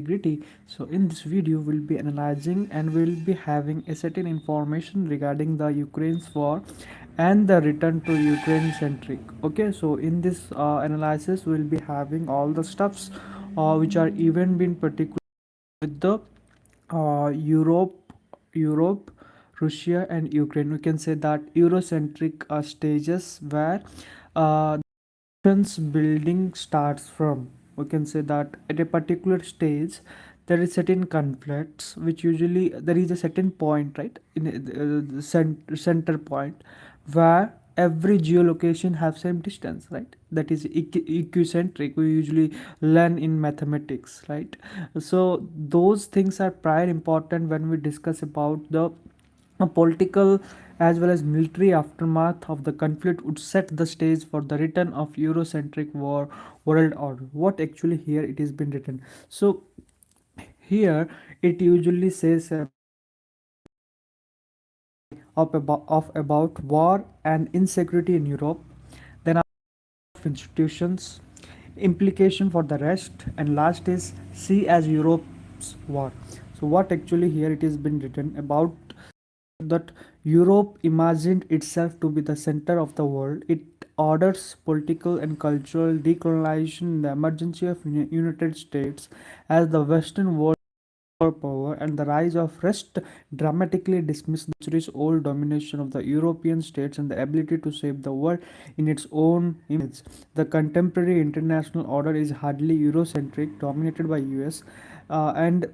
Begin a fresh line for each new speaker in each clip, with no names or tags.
integrity. So in this video we'll be analyzing and we'll be having a certain information regarding the Ukraine's war and the return to Ukraine centric. Okay, so in this analysis we'll be having all the stuffs which are even been particular with the Europe, Russia, and Ukraine. We can say that Eurocentric stages where nations building starts from. We can say that at a particular stage there is certain conflicts which usually there is a certain point, right, in the center point where every geolocation have same distance, right? That is equicentric, we usually learn in mathematics, right? So those things are prior important when we discuss about the political as well as military aftermath of the conflict would set the stage for the return of Eurocentric world order. What actually here it has been written. So here it usually says about war and insecurity in Europe, then of institutions, implication for the rest, and last is see as Europe's war. So what actually here it has been written about that Europe imagined itself to be the center of the world. It orders political and cultural decolonization, the emergency of United States as the Western world power, and the rise of rest dramatically dismissed the centuries-old domination of the European states and the ability to shape the world in its own image. The contemporary international order is hardly Eurocentric, dominated by US, and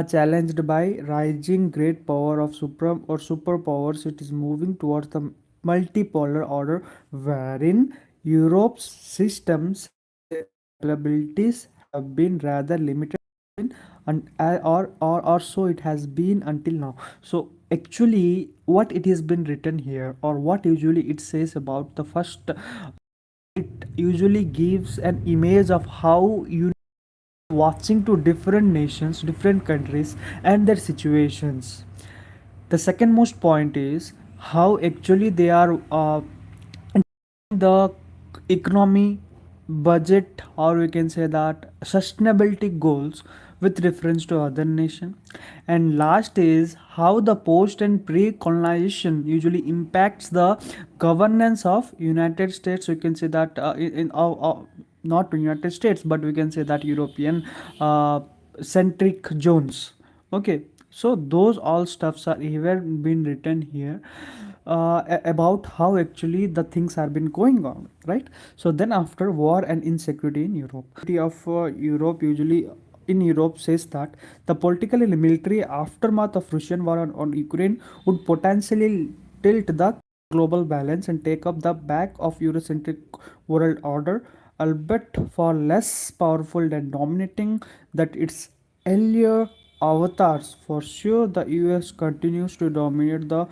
challenged by rising great power of superpowers. It is moving towards the multipolar order wherein Europe's systems capabilities have been rather limited and or so it has been until now. So actually what it has been written here, or what usually it says about the first, it usually gives an image of how you watching to different nations, different countries, and their situations. The second most point is how actually they are the economy, budget, or we can say that sustainability goals with reference to other nation. And last is how the post and pre-colonization usually impacts the governance of United States. We can say that not United States, but we can say that European centric zones. Okay, so those all stuffs are even been written here about how actually the things are been going on, right? So then after war and insecurity in Europe, of Europe usually in Europe says that the political and military aftermath of Russian war on Ukraine would potentially tilt the global balance and take up the back of Eurocentric world order, albeit far less powerful than dominating that its earlier avatars. For sure, the US continues to dominate the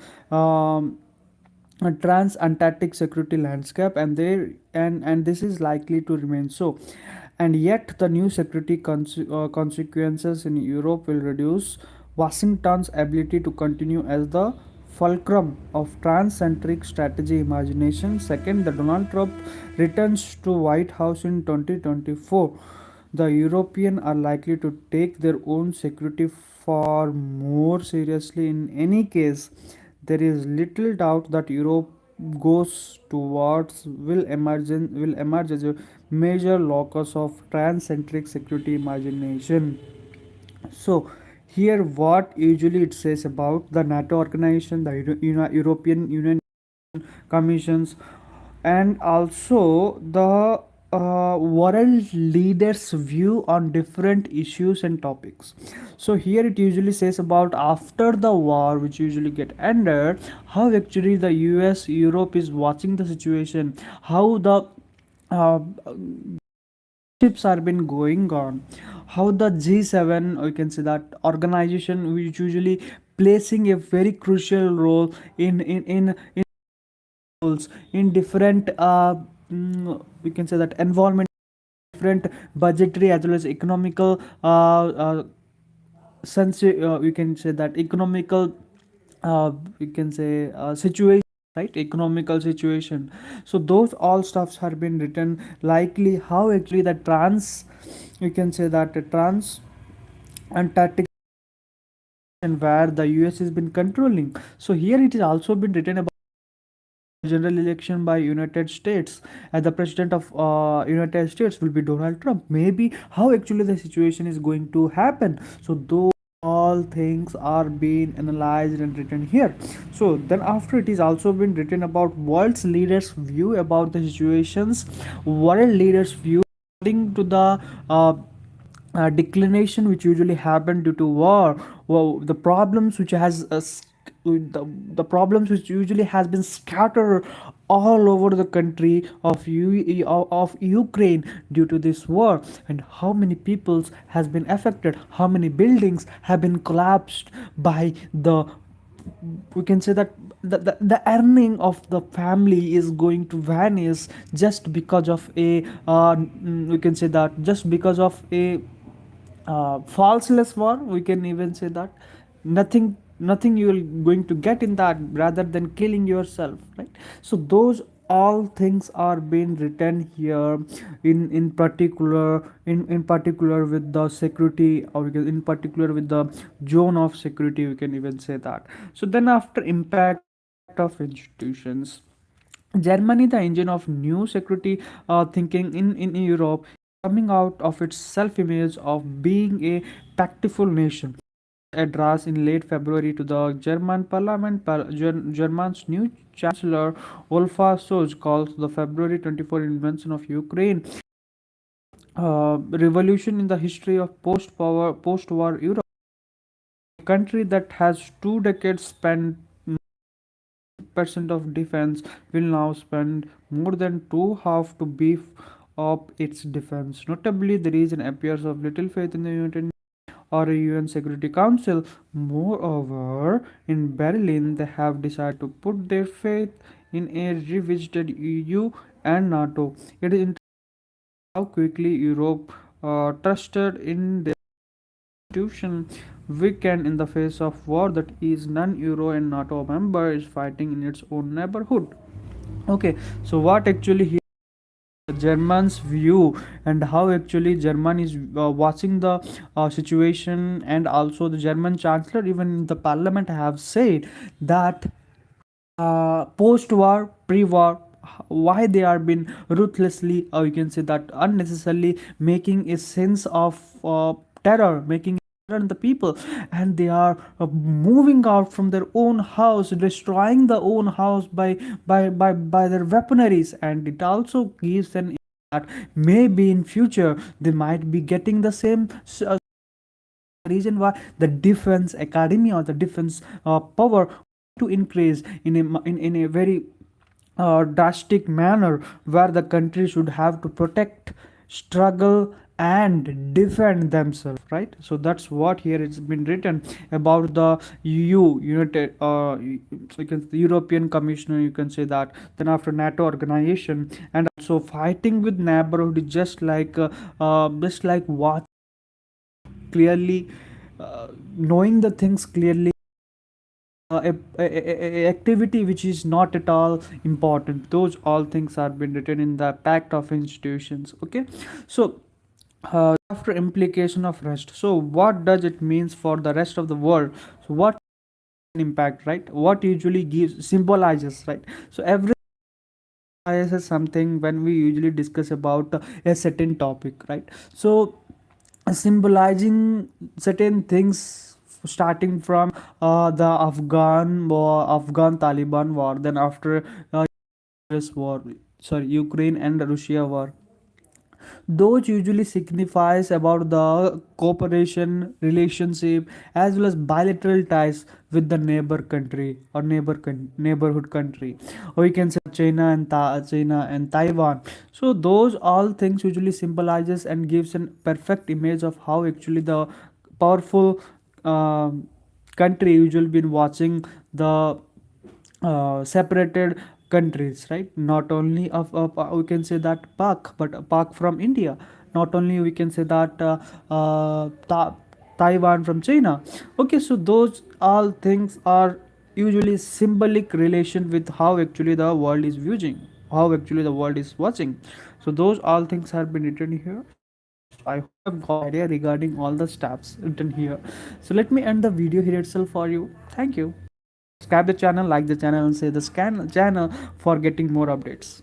trans-Antarctic security landscape, and this is likely to remain so. And yet, the new security consequences in Europe will reduce Washington's ability to continue as the fulcrum of trans-centric strategy imagination. Second, the Donald Trump returns to White House in 2024. The Europeans are likely to take their own security far more seriously. In any case, there is little doubt that Europe goes towards will emerge as a major locus of trans-centric security imagination. So here what usually it says about the NATO organization, the European Union commissions, and also the world leaders view on different issues and topics. So here it usually says about after the war which usually get ended, how actually the US Europe is watching the situation, how the uh, ships are been going on, how the G7, we can say that organization which usually placing a very crucial role in roles in different we can say that environment, different budgetary as well as economical we can say that economical we can say situation, right? Economical situation. So those all stuffs have been written likely how actually the trans, we can say that the trans Antarctic and where the US has been controlling. So here it is also been written about general election by United States, and the president of United States will be Donald Trump. Maybe how actually the situation is going to happen. So those all things are being analyzed and written here. So then after it is also been written about world's leaders view about the situations, world leaders view according to the declination which usually happen due to war. Well, the problems which has the problems which usually has been scattered all over the country of of Ukraine due to this war, and how many peoples has been affected, how many buildings have been collapsed by the, we can say that the earning of the family is going to vanish just because of a we can say that just because of a falseless war, we can even say that nothing you are going to get in that rather than killing yourself, right? So those all things are being written here in particular, in particular with the security, or in particular with the zone of security, we can even say that. So then after impact of institutions, Germany, the engine of new security thinking in Europe, coming out of its self image of being a tactful nation. Address in late February to the German parliament, German's new chancellor Olaf Scholz calls the February 24 invasion of Ukraine revolution in the history of post-war Europe. A country that has 2 decades spent percent of defense will now spend more than two half to beef up its defense. Notably, the region appears of little faith in the United or a UN Security Council. Moreover, in Berlin, they have decided to put their faith in a revisited EU and NATO. It is interesting how quickly Europe trusted in their institution weakened in the face of war that is non-Euro and NATO member is fighting in its own neighborhood. Okay, so what actually here German's view, and how actually German is watching the situation, and also the German chancellor even in the parliament have said that post-war, pre-war, why they are been ruthlessly, or you can say that unnecessarily making a sense of terror, making terror in the people, and they are moving out from their own house, destroying the own house by their weaponaries, and it also gives an that maybe in future they might be getting the same reason why the defense academy or the defense power to increase in a very drastic manner, where the country should have to protect, struggle, and defend themselves, right? So that's what here it's been written about the EU United you can, the European Commissioner, you can say that. Then after NATO organization, and also fighting with neighborhood, just like what clearly knowing the things clearly, activity which is not at all important, those all things are been written in the pact of institutions. Okay, so after implication of rest, so what does it means for the rest of the world? So what impact, right? What usually gives symbolizes, right? So every is something when we usually discuss about a certain topic, right? So symbolizing certain things, starting from the Afghan war, Afghan Taliban war, then after US war, sorry, Ukraine and Russia war, those usually signifies about the cooperation, relationship, as well as bilateral ties with the neighbor country or neighborhood country, or you can say China and Taiwan. So those all things usually symbolizes and gives a perfect image of how actually the powerful country usually been watching the separated countries, right? Not only of we can say that Pak, but Pak from India. Not only we can say that Taiwan from China. Okay, so those all things are usually symbolic relation with how actually the world is viewing, how actually the world is watching. So those all things have been written here. I hope you have got idea regarding all the steps written here. So let me end the video here itself for you. Thank you. Subscribe the channel, like the channel, and say the scan channel for getting more updates.